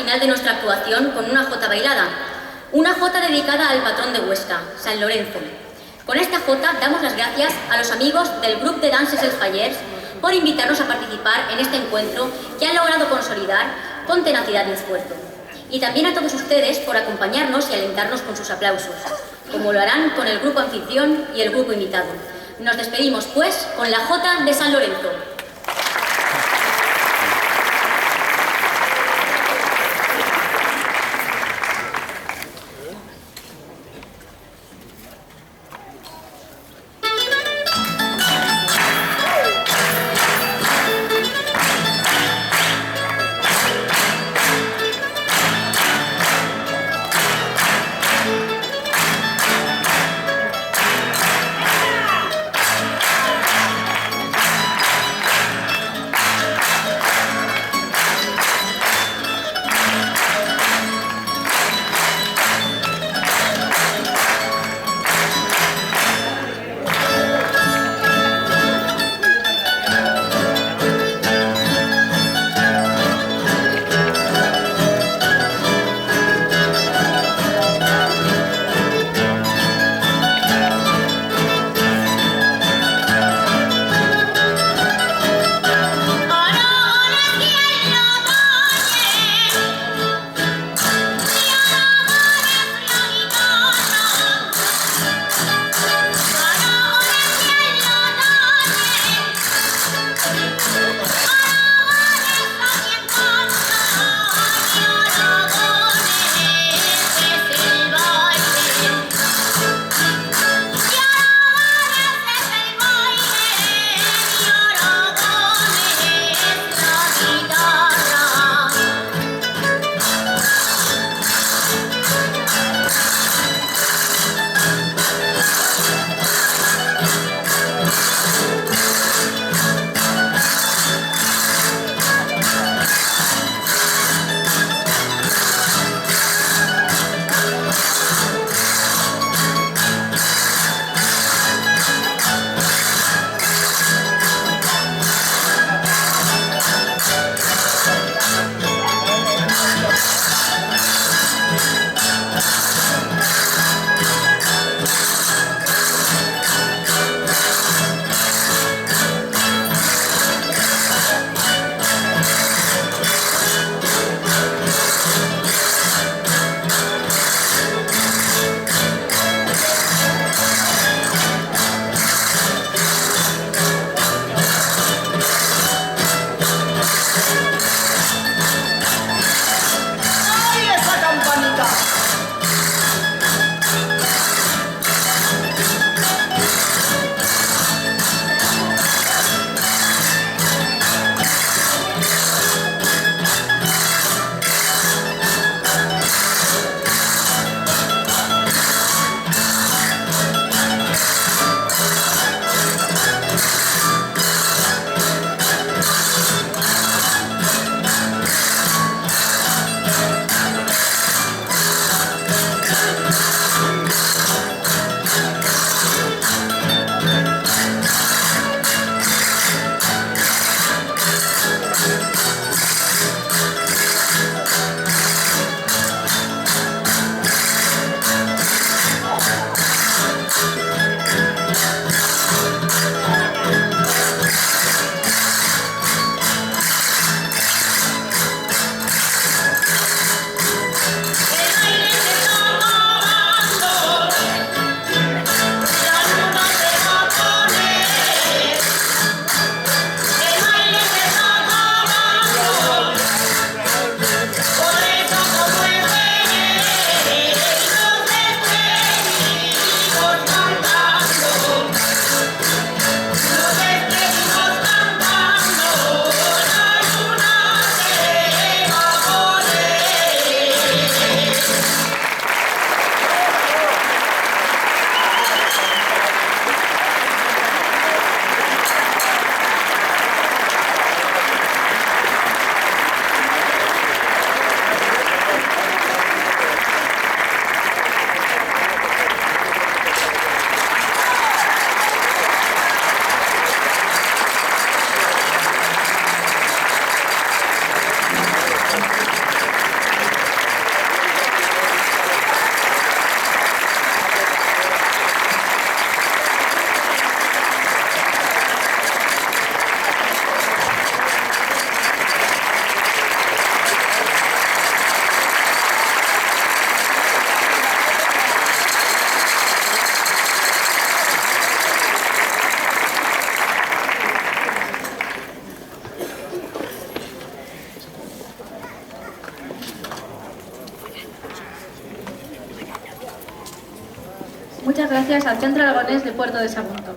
final de nuestra actuación con una jota bailada. Una jota dedicada al patrón de Huesca, San Lorenzo. Con esta jota damos las gracias a los amigos del Grup de Danses Els Fallers por invitarnos a participar en este encuentro que han logrado consolidar con tenacidad y esfuerzo. Y también a todos ustedes por acompañarnos y alentarnos con sus aplausos, como lo harán con el grupo anfitrión y el grupo invitado. Nos despedimos, pues, con la jota de San Lorenzo. muchas gracias al Centro Aragonés de Puerto de Sagunto.